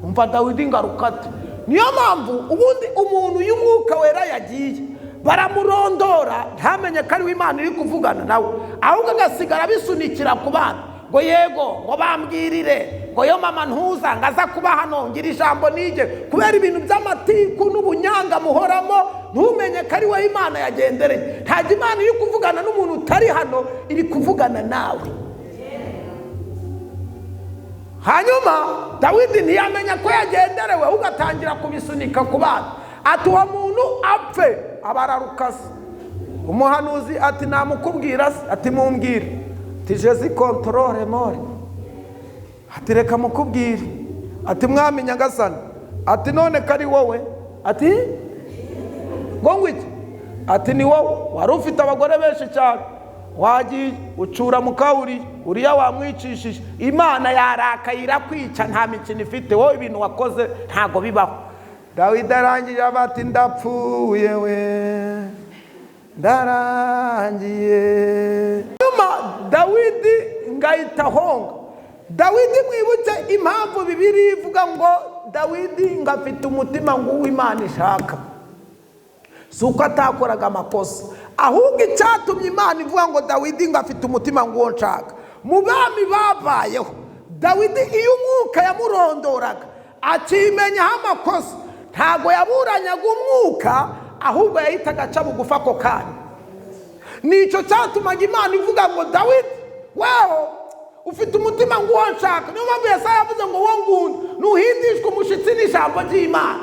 Umva Dawidi ngarukate. Niyo mpamvu ubundi umuntu y'umwuka wera yagiye baramurondora ntamenye ko ari Imana iri kuvugana nawe, ahubwo agasigara bisunikira ku bana ngo yego ngo bambwirire ngo yo mama ntuza ngaza kuba hano ngira ijambo nije, kubera ibintu by'amatiku n'ubunyanga muhoramo ntumenye ko ari we Imana yagendereye. Ntabwo Imana iri kuvugana n'umuntu utari hano, iri kuvugana nawe. Hanyuma Dawidi ntiyamenya ko yagenderewe, ugatangira kubisunika ku bana. Ati uwo muntu apfe, abararukase. Umuhanuzi ati namukubwira se? Ati mumbwire. Ati jezi kontrole more. Ati reka mukubwire. Ati mwami nyagasani. Ati none kari wowe? Ati ngo iki? Ati ni wowe, wari ufite abagore benshi cyane, wagiye ucura mu kaburi, uriya wamwicishije, Imana yarakaye irakwica, nta mikino ifite, wowe ibintu wakoze ntago bibaho. Dawidi arangije abati ndapfuye we, ndarangiye. Nyuma Dawidi ngahita honga. Dawidi mwibuke impamvu Bibiliya ivuga ngo Dawidi ngafite umutima ng'uw'Imana ishaka, suko atakoraga amakosa, ahubwo icyatumye Imana ivuga ngo Dawidi ngafite umutima ng'uwo nshaka. Mu bami babayeho, Dawidi iyo umwuka yamurondoraga akimenyaho amakosa, ntago yaburanyaga umwuka, ahubwo yahitaga aca bugufi ako kanya. Nicyo cyatumaga Imana ivuga ngo Dawidi wewe ufite umutima ng'uwo nshaka. Niyo mpamvu Yesaya yavuze ngo wowe ngunda nuhindishwe umushitsi n'ijambo ry'Imana.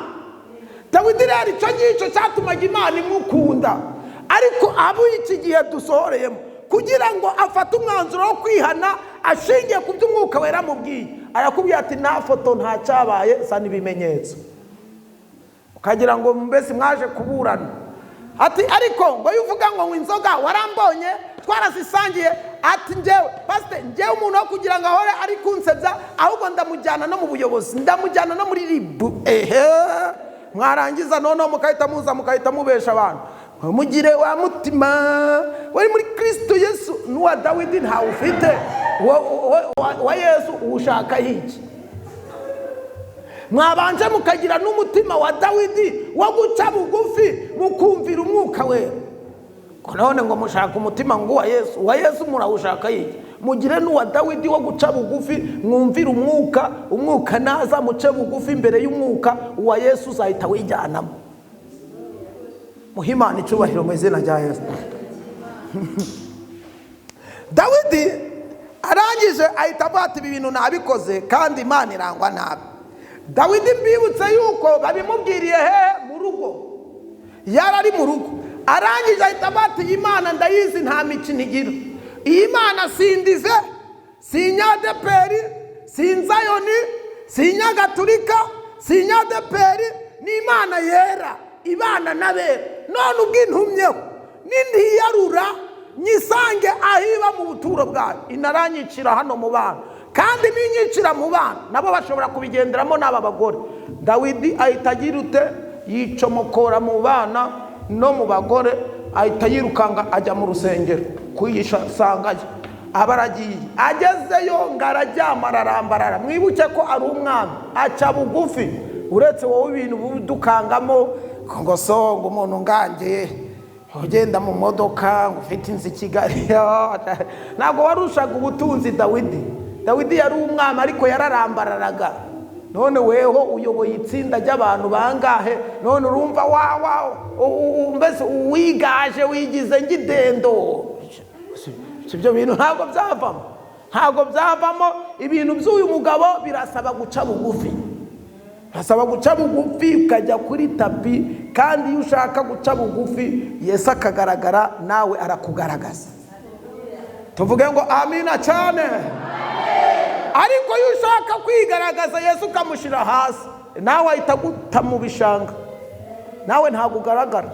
Dawidi rero icyo ngicyo cyatumaga Imana imukunda. Ariko abo iki gihe dusohoreyemo, kugira ngo afate umwanzuro wo kwihana ashingiye ku by'umwuka wera mubwiye, arakubwira ati nta foto nta cyabaye, sa n'ibimenyetso, ukagira ngo mbese mwaje kuburana. Ati ariko ngo yuvuga ngo inzoga warambonye twarazisangiye. Ati njyewe pastor, njyewe umuntu wo kugira ngo ahore ari kunsebya, ahubwo ndamujyana no mu buyobozi, ndamujyana no muri ribu. Mwarangiza noneho mukahita muza mukahita mubesha abantu, mugire wa mutima wari muri Kristo Yesu. N'uwa Dawidi ntawe ufite, wa Yesu ushaka iki? Mwabanje mukagira n'umutima wa Dawidi wo guca bugufi mukumvira umwuka we. None ngo mushaka umutima ng'uwa Yesu, wa Yesu murawushaka iki? Mugire n'uwa Dawidi wo guca bugufi mwumvira umwuka, umwuka naza muce bugufi imbere y'umwuka, uwa Yesu uzahita wijyanamo. Muhimana icubahiro mu izina rya Yesu. Dawidi arangije ahita avuga ati ibi bintu nabikoze kandi Imana irangwa nabi. Dawidi mbibutse yuko babimubwiriye mu rugo, yarari mu rugo. Arangije ahita avuga ati Imana ndayizi nta mikino igira. Iyi Mana sindize, sinyadeperi, sinzayoni, sinyagatulika, sinyadeperi, ni Imana yera, ibana nabera. None ubwintumyeho nindiyarura nyisange ahiba mu buturo bwayo, inaranyicira hano mu bana, kandi ninyicira mu bana nabo bashobora kubigenderamo n'aba bagore. Dawidi ahita agira ute, yicomokora mu bana no mu bagore, ahita yirukanga ajya mu rusengero kuyisha sangaye. Abaragiye agezeyo ngararyama ararambarara. Mwibuke ko ari umwami, aca bugufi. Uretse wowe ibintu budukangamo ngo songo umuntu ngange ugenda mu modoka ngo ufite inzi Kigali, ntabwo warushaga ubutunzi Dawidi. Dawidi yari umwami ariko yararambararaga. None weho uyoboye itsinda ry'abantu bangahe? None urumva mbese wigaje wigize ngidendo, ibyo bintu ntabwo byavamo, ntabwo byavamo. Ibintu by'uyu mugabo birasaba guca bugufi, birasaba guca bugufi ukajya kuri tapi. Kandi iyo ushaka guca bugufi Yesu akagaragara, nawe arakugaragaza. Tuvuge ngo amina cyane. Ariko iyo ushaka kwigaragaza Yesu ukamushyira hasi, nawe ahita guta mu bishanga, nawe ntabwo ugaragara.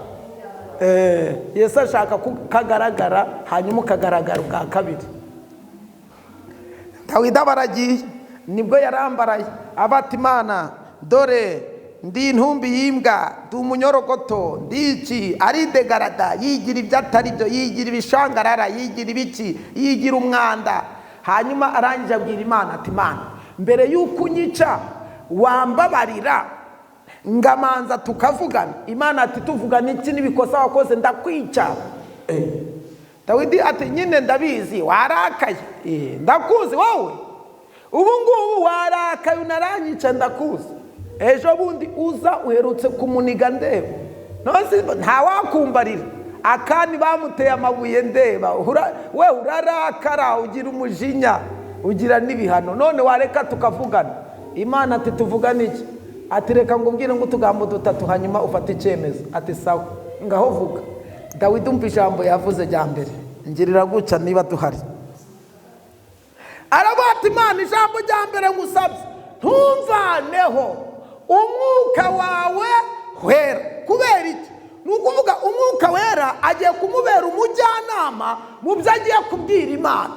Yesu ashaka kukagaragara, hanyuma ukagaragara bwa kabiri. Dawidi baragiye, nibwo yarambaraye abati Imana dore ndi intumbi y'imbwa, ndi umunyorogoto, ndiki aridegarada, yigira ibyo atari byo, yigira ibishangarara, yigira ibiki, yigira umwanda. Hanyuma arangije abwira Imana ati Imana, mbere y'uko unyica wambabarira ngamanza tukavugana. Imana ati tuvugana iki n'ibikosa wakoze ndakwica. Dawidi ati nyine ndabizi warakaye, ndakuzi wowe, ubu ngubu warakaye unaranyica ndakuzi, ejo bundi uza uherutse kumuniga ndeba, nta wakumbarira akandi bamuteye amabuye ndeba, we urarakara ugira umujinya ugira n'ibihano, none wareka tukavugana. Imana ati tuvugana iki? Ati reka ngubwire ngo utugambo dutatu hanyuma ufate icyemezo. Ati sawa, ngaho vuga. Dawidi umva ijambo yavuze rya mbere, ngirira guca niba duhari. Aravuga ati Imana, ijambo rya mbere ngusabye ntumvaneho umwuka wawe wera. Kubera iki? Ni ukuvuga umwuka wera agiye kumubera umujyanama mu byo agiye kubwira Imana.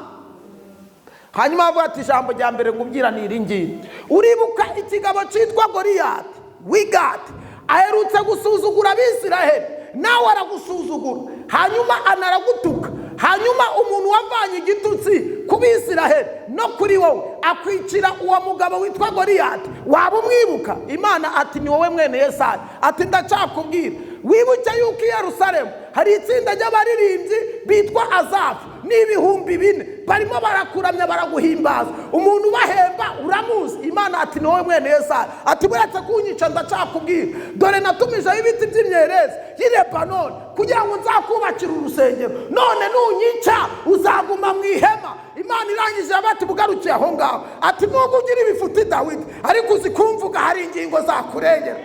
Hanyuma avuga ati ijambo rya mbere ngubwira ni iri ngiri. Uribuka ikigabo cyitwa Goliyati w'i Gati aherutse gusuzugura Abisiraheli, nawe aragusuzugura, hanyuma anaragutuka. Hanyuma umuntu wavanye igitutsi ku Bisiraheli no kuri wowe akwicira uwo mugabo witwa Goliyati, waba umwibuka? Imana ati ni wowe mwene Yesayi. Ati ndacakubwira, wibuke yuko i Yerusalemu hari itsinda ry'abaririmbyi bitwa Azafu n'ibihumbi 4 barimo barakuramya baraguhimbaza, umuntu ubahemba uramuzi. Imana ati ni wowe mwene Yesayi. Ati buretse kunyica ndacakubwira, dore natumijeho ibiti by'imyerezi y'i Lebanoni kugira ngo nzakubakira urusengero, none nunyica uzaguma mu ihema. Imana irangije abati bugarukiye aho ngaho. Ati nubwo ugira ibifuti Dawidi, ariko uzi kumvuga hari ingingo zakurengera.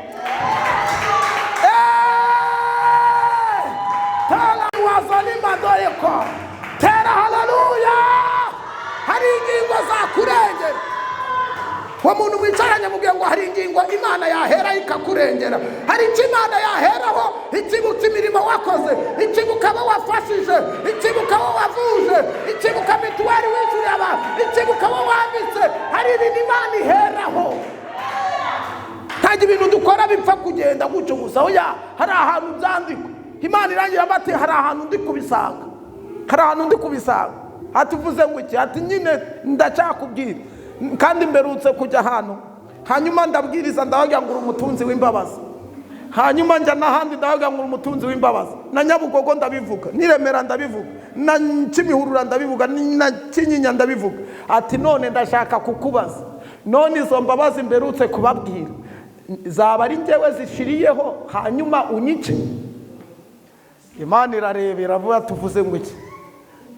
Tala wazalima doyeko, tera haleluya, hari ingingo zakurengera. Wa muntu mwicaranye mubwiye ngo hari ingingo Imana yahera ikakurengera. Hari icyo Imana yaheraho, ikibuka imirimo wakoze, ikibuka abo wafashije, ikibuka abo wavuje, ikibuka mituweli wishyuriye abantu, ikibuka abo wambitse. Hari ibintu Imana iheraho. Ntabwo ibintu dukora bipfa kugenda gutyo gusa, oya, hari ahantu byandikwa. Imana irangira bati hari ahantu ndi kubisanga, hari ahantu ndi kubisanga. Atuvuze ngo iki? Ati nyine ndacakubwira, kandi mberutse kujya hano, hanyuma ndabwiriza ndavuga ngo umutunzi w'imbabazi, hanyuma njya n'ahandi ndavuga ngo umutunzi w'imbabazi, na Nyabugogo ndabivuga, n'Iremera ndabivuga, na Kimihurura ndabivuga, na Kinyinya ndabivuga. Ati none ndashaka kukubaza, none izo mbabazi mberutse kubabwira zaba ari njyewe zishiriyeho hanyuma unyice? Imana irarebera iravuga tuvuze ngo iki?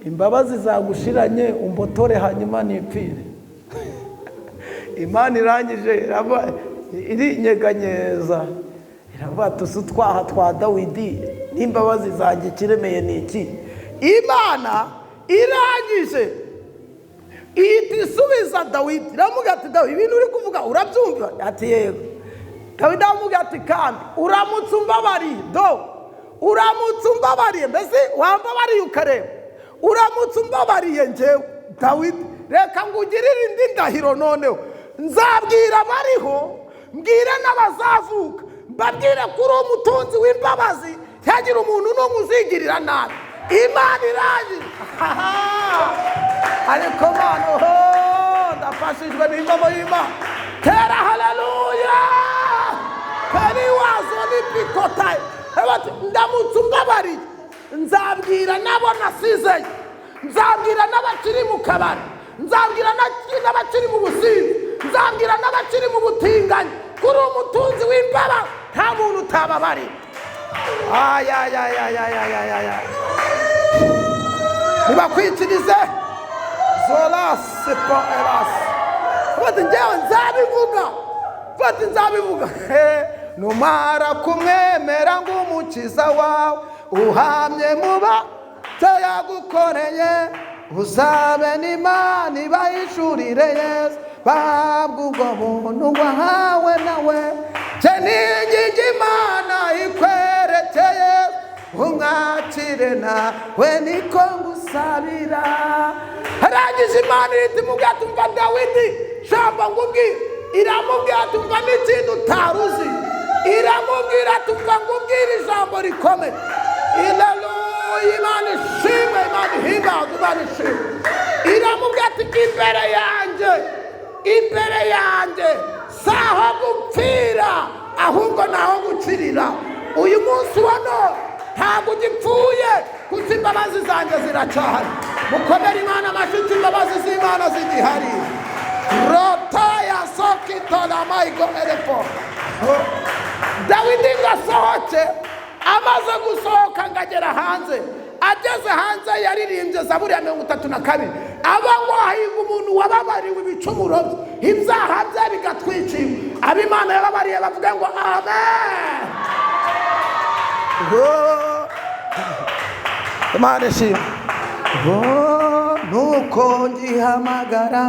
Imbabazi zagushiranye umbotore hanyuma nipfire. Imana irangije irinyeganyeza iravuga tuzi twaha twa Dawidi n'imbabazi zanjye kiremeye ni iki? Imana irangije ihita isubiza Dawidi, iramuga ati Dawidi ibintu uri kuvuga urabyumva? Ati yego. Dawidi amuga ati kandi uramutse umbabariye, uramutse umbabariye, mbese wambabariye ukareba, uramutse umbabariye njyewe Dawidi, reka ngugirire indi ndahiro noneho, nzabwira abariho mbwire n'abazavuka mbabwire kuri umutunzi w'imbabazi, ntihagira umuntu n'umwe uzigirira nabi. Imana irangije ariko mano ndafashijwe n'ingoma y'Imana. Tera haleluya, kari wazo n'ipikotaye. Ndamutse umbabariye nzabwira nabo nasizeyo, nzabwira n'abakiri mu kabari, nzabwira n'abakiri mu businzi, nzabwira n'abakiri mu butinganyi, kuri umutunzi w'imbabazi nta muntu utababarira. nibakwikirize zorase po erase bati njyewe nzabivuga numara kumwemera ng'umukiza wawe uhamye muba yagukoreye uzabe n'Imana ibayishurire Yesu babwa ubwo buntu wahawe nawe je n'ingingi Imana ikwerekeye umwakire nawe niko ngusabira. Arangije Imana iti mubwira tumva Dawidi jambo ngubwira iramubwira tumva n'ikintu utaruzi iramubwira tumva ngubwira ijambo rikomeye. Haleluya Imana ishimwe Imana ihimbaza Imana ishimwe. Iramubwira ati imbere yanjye saho gupfira ahubwo naho gucirira. Uyu munsi wa none ntabwo ugipfuye kuko imbabazi zanjye ziracyahari. Mukomere Imana amashyi imbabazi z'Imana zigihari. Rotaya sokitola maigo elepo. Dawidi ngasohoke amaze gusohoka ngagera hanze. Ageze hanze yaririmbye Zaburi ya 32 aba ngo hahirwa umuntu wababariwe ibicumuro ibyaha bye bigatwikira. Ab'Imana yababariye bavuga ngo amen. Imana ishimwe. Nuko ngihamagara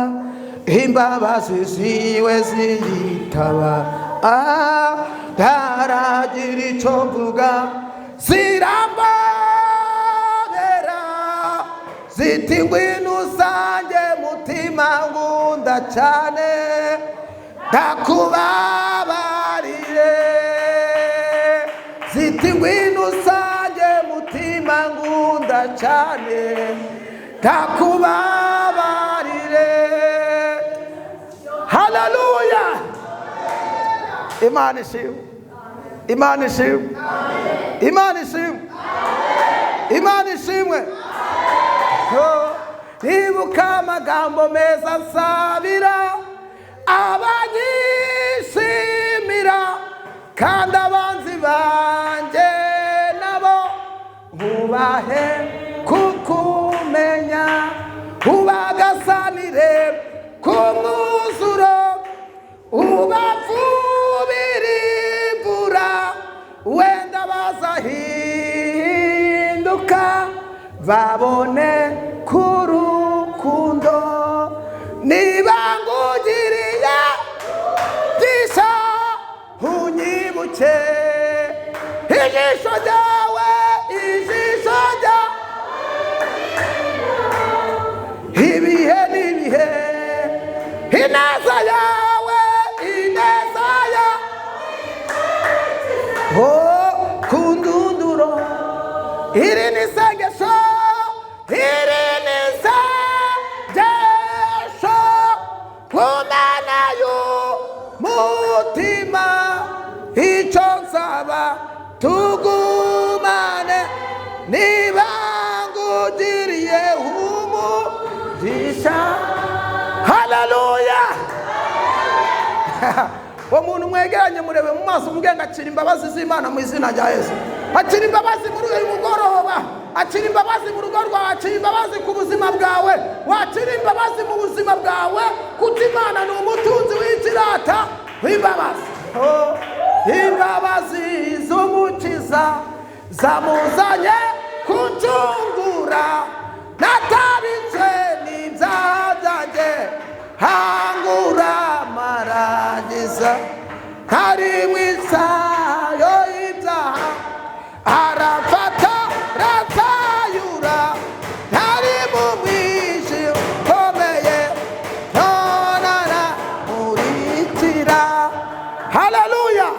imbabazi ziwe ziyitaba ntaragira icyo mvuga zirambonera ziti ngwino usange mutima ngunda cyane ndakubabarire ziti ngwino usange mutima ngunda cyane ndakubabarire. Haleluya Imana ishimwe Imana ishimwe Imana ishimwe Imana ishimwe. Nibuka amagambo meza nsabira abanyishimira kandi abanzi banjye nabo bubahe kukumenya ubagasanire ku mwuzuro ubavubira imvura wenda bazahinduka babone k'urukundo niba ngugiriye byisha unyibuke ijisho ryawe ibihe n'ibihe ineza yawe kundunduro iri ni isengesho kumana y'umutima icyo nsaba tugumane niba ngugiriye umugisha. Haleluya umuntu mwegeranye murebe mu maso mugenda akira imbabazi z'Imana mu izina rya Yesu. Akira imbabazi muri uyu mugoroba, akira imbabazi mu rugo rwawe, akira imbabazi ku buzima bwawe, wakira imbabazi mu buzima bwawe kuko Imana ni umutunzi w'ikirata w'imbabazi. Imbabazi z'umukiza zamuzanye kuncungura natabitswe n'ibyaha byanjye hangura marangiza hari mu isayo y'ibyaha arafata ratayura ntari mu mwijima ukomeye nonara muritira. Haleluya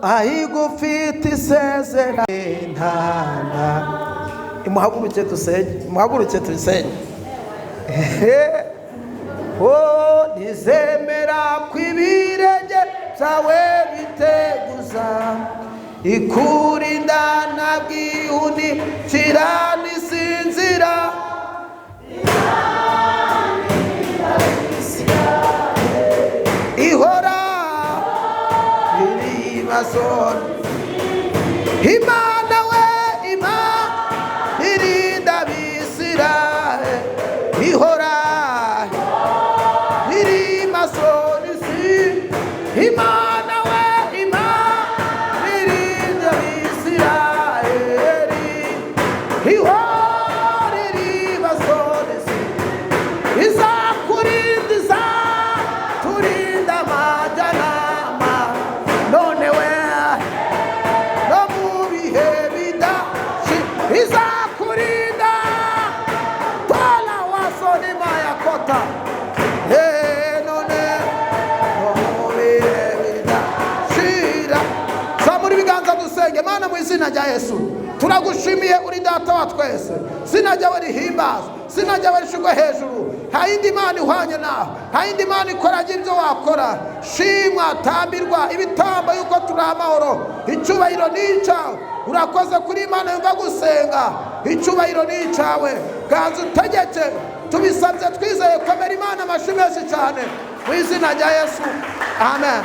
ayigufite isezerano ntana. Imuhaguruke dusenge, imuhaguruke tuyisenge. Nizemera kw'ibirenge byawe biteguza ikurinda ntabwihunikira nisinzira ihora iri basoni Imana we Imana data none shira zamura ibiganza dusenge. Mana mu izina rya Yesu turagushimiye, uri data wa twese, izina ryawe rihimbaza, izina ryawe rishigwe hejuru, nta yindi mana ihwanye nawe, nta yindi mana ikora ibyo wakora. Shimwa, tambirwa ibitambo yuko turi amahoro, icyubahiro ni icyawe. Urakoze kuri Imana yumva gusenga, icyubahiro ni icyawe. Ganza utegeke, tubisabye twizeye, komera Imana amashyi menshi cyane mu izina rya Yesu, amen.